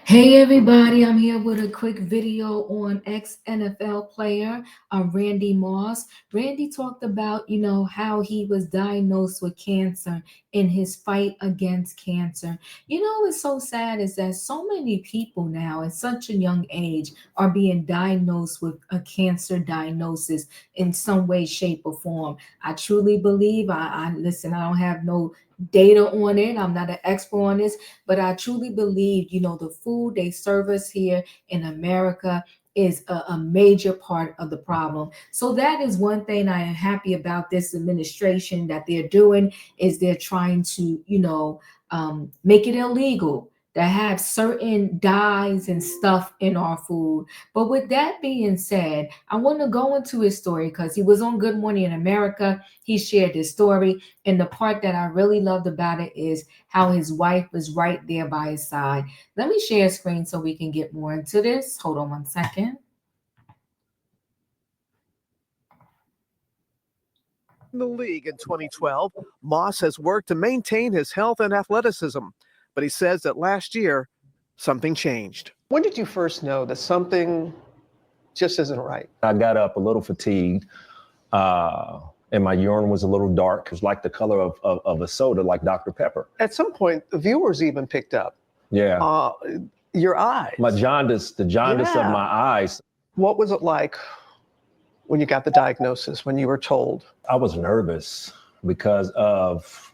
Hey everybody, I'm here with a quick video on ex-NFL player Randy Moss. Randy talked about, how he was diagnosed with cancer in his fight against cancer. What's so sad is that so many people now at such a young age are being diagnosed with a cancer diagnosis in some way, shape, or form. I truly believe, I listen, I don't have no data on it. I'm not an expert on this, but I truly believe, the food they serve us here in America is a major part of the problem. So that is one thing I am happy about this administration that they're doing is they're trying to, make it illegal to have certain dyes and stuff in our food. But with that being said, I want to go into his story because he was on Good Morning in America. He shared his story. And the part that I really loved about it is how his wife was right there by his side. Let me share a screen so we can get more into this. Hold on one second. In the league in 2012, Moss has worked to maintain his health and athleticism, but he says that last year, something changed. When did you first know that something just isn't right? I got up a little fatigued, and my urine was a little dark. It was like the color of a soda, like Dr. Pepper. At some point, the viewers even picked up. Yeah. Your eyes. The jaundice of my eyes. What was it like when you got the diagnosis, when you were told? I was nervous because of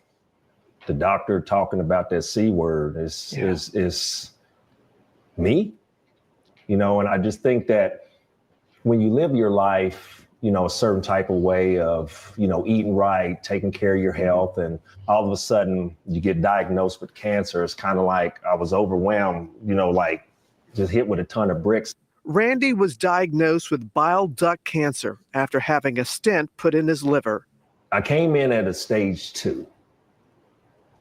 the doctor talking about that C word is me, and I just think that when you live your life, a certain type of way of, eating right, taking care of your health, and all of a sudden you get diagnosed with cancer. It's kind of like I was overwhelmed, like just hit with a ton of bricks. Randy was diagnosed with bile duct cancer after having a stent put in his liver. I came in at a stage 2,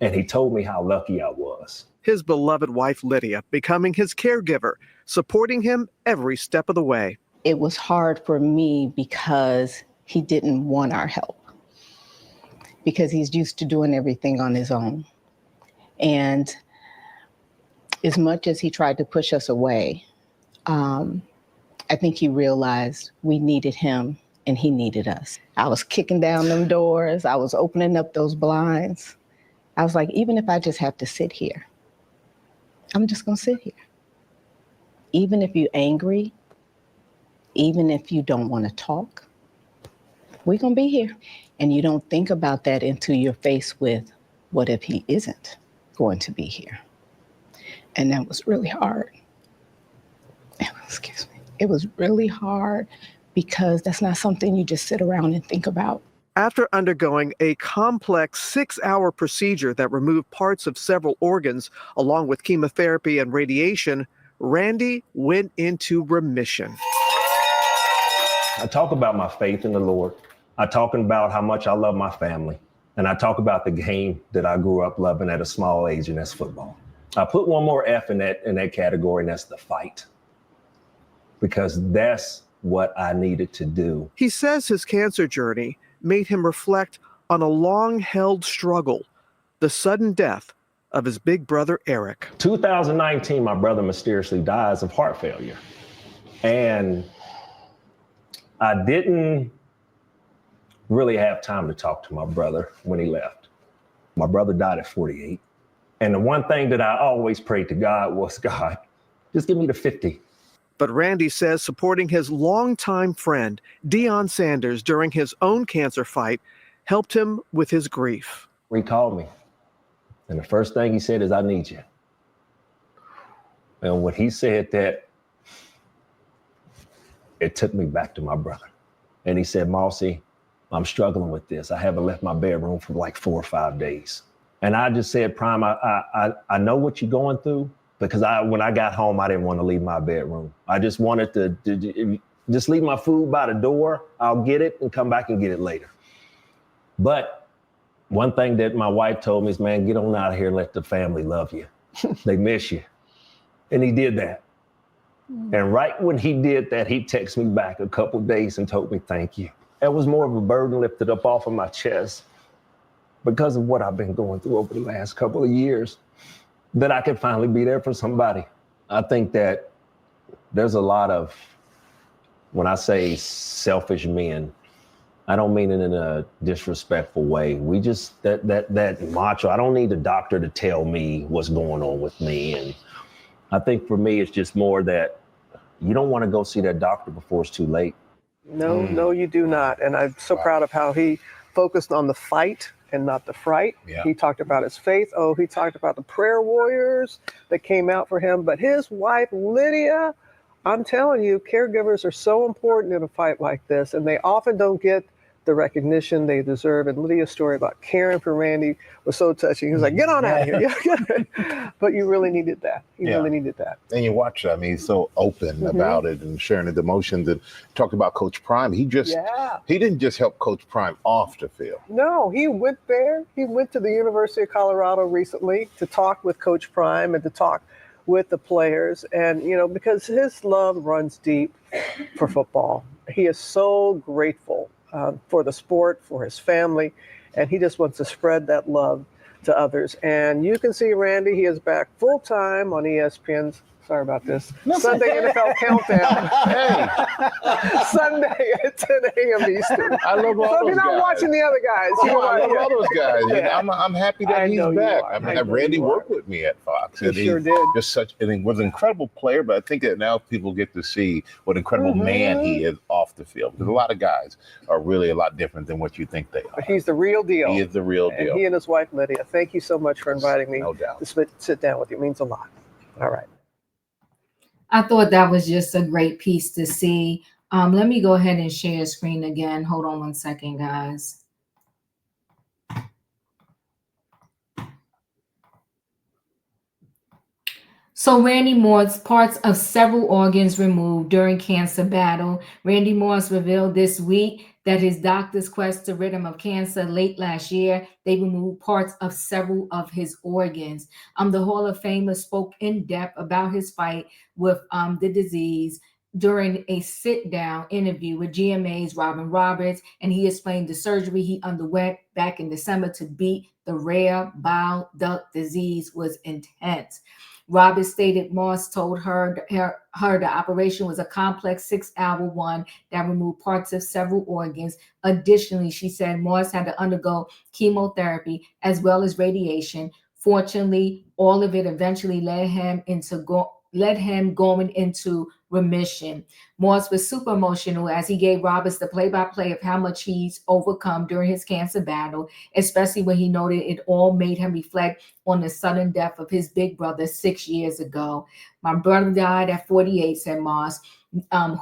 and he told me how lucky I was. His beloved wife, Lydia, becoming his caregiver, supporting him every step of the way. It was hard for me because he didn't want our help, because he's used to doing everything on his own. And as much as he tried to push us away, I think he realized we needed him and he needed us. I was kicking down them doors. I was opening up those blinds. I was like, even if I just have to sit here, I'm just gonna sit here. Even if you're angry, even if you don't want to talk, we're gonna be here. And you don't think about that until you're faced with, what if he isn't going to be here? And that was really hard. Excuse me. It was really hard because that's not something you just sit around and think about. After undergoing a complex 6-hour procedure that removed parts of several organs, along with chemotherapy and radiation, Randy went into remission. I talk about my faith in the Lord. I talk about how much I love my family. And I talk about the game that I grew up loving at a small age, and that's football. I put one more F in that category, and that's the fight. Because that's what I needed to do. He says his cancer journey made him reflect on a long-held struggle, the sudden death of his big brother, Eric. 2019, my brother mysteriously dies of heart failure. And I didn't really have time to talk to my brother when he left. My brother died at 48. And the one thing that I always prayed to God was, God, just give me the 50. But Randy says supporting his longtime friend, Deion Sanders, during his own cancer fight helped him with his grief. He called me, and the first thing he said is, I need you. And when he said that, it took me back to my brother. And he said, Mossy, I'm struggling with this. I haven't left my bedroom for like 4 or 5 days. And I just said, Prime, I know what you're going through. Because when I got home, I didn't want to leave my bedroom. I just wanted to just leave my food by the door. I'll get it and come back and get it later. But one thing that my wife told me is, man, get on out of here and let the family love you. They miss you. And he did that. And right when he did that, he texted me back a couple of days and told me, thank you. It was more of a burden lifted up off of my chest because of what I've been going through over the last couple of years, that I could finally be there for somebody. I think that there's a lot of, when I say selfish men, I don't mean it in a disrespectful way. We just, that macho, I don't need a doctor to tell me what's going on with me. And I think for me, it's just more that you don't want to go see that doctor before it's too late. No, you do not. And I'm so proud of how he focused on the fight and not the fright. Yeah. He talked about his faith. Oh, he talked about the prayer warriors that came out for him. But his wife, Lydia, I'm telling you, caregivers are so important in a fight like this, and they often don't get the recognition they deserve. And Lydia's story about caring for Randy was so touching. He was like, get on out of here. Yeah. But you really needed that. You really needed that. And you watch, I mean, he's so open about it and sharing the emotions, and talked about Coach Prime. He didn't just help Coach Prime off the field. No, he went there. He went to the University of Colorado recently to talk with Coach Prime and to talk with the players. And, you know, because his love runs deep for football. He is so grateful for the sport, for his family, and he just wants to spread that love to others. And you can see Randy, he is back full time on ESPN's, sorry about this, Sunday NFL Countdown. Sunday at 10 a.m. Eastern. I love all So if those you're not guys. watching the other guys, you know, I love all those guys. Yeah. And I'm happy that I he's know you back. are. I mean, I know Randy you are. worked with me at Fox. He And sure did. Just such, and he was an incredible player, but I think that now people get to see what incredible man he is off the field. Because a lot of guys are really a lot different than what you think they are. But he's the real deal. He is the real And deal. he and his wife, Lydia, thank you so much for inviting me No doubt. to sit down with you. It means a lot. All right. I thought that was just a great piece to see. Let me go ahead and share screen again. Hold on one second, guys. So Randy Moss, parts of several organs removed during cancer battle. Randy Moss revealed this week that his doctor's quest to rid him of cancer late last year, they removed parts of several of his organs. The Hall of Famer spoke in depth about his fight with the disease during a sit-down interview with GMA's Robin Roberts, and he explained the surgery he underwent back in December to beat the rare bile duct disease was intense. Roberts stated Moss told her the operation was a complex 6-hour one that removed parts of several organs. Additionally, she said Moss had to undergo chemotherapy as well as radiation. Fortunately, all of it eventually led him going into remission. Moss was super emotional as he gave Roberts the play-by-play of how much he's overcome during his cancer battle, especially when he noted it all made him reflect on the sudden death of his big brother 6 years ago. My brother died at 48, said Moss,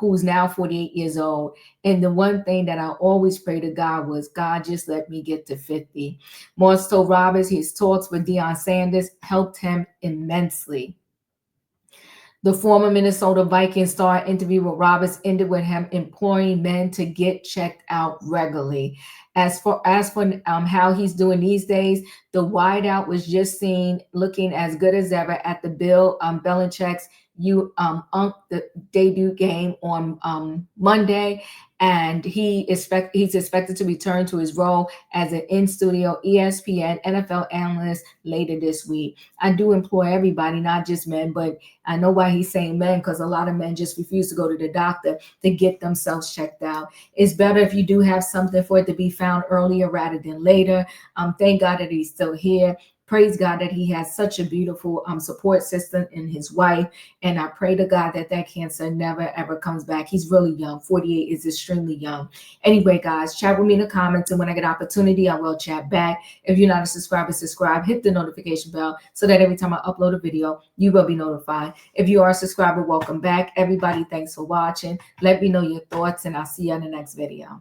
who's now 48 years old. And the one thing that I always pray to God was, God, just let me get to 50. Moss told Roberts his talks with Deion Sanders helped him immensely. The former Minnesota Vikings star interview with Roberts ended with him imploring men to get checked out regularly. As for how he's doing these days, the wideout was just seen looking as good as ever at the Bill Belichick's the debut game on Monday, and he's expected to return to his role as an in-studio ESPN NFL analyst later this week. I do implore everybody, not just men, but I know why he's saying men, because a lot of men just refuse to go to the doctor to get themselves checked out. It's better if you do have something for it to be found earlier rather than later. Thank God that he's still here. Praise God that he has such a beautiful support system in his wife. And I pray to God that that cancer never, ever comes back. He's really young. 48 is extremely young. Anyway, guys, chat with me in the comments. And when I get opportunity, I will chat back. If you're not a subscriber, subscribe. Hit the notification bell so that every time I upload a video, you will be notified. If you are a subscriber, welcome back. Everybody, thanks for watching. Let me know your thoughts, and I'll see you in the next video.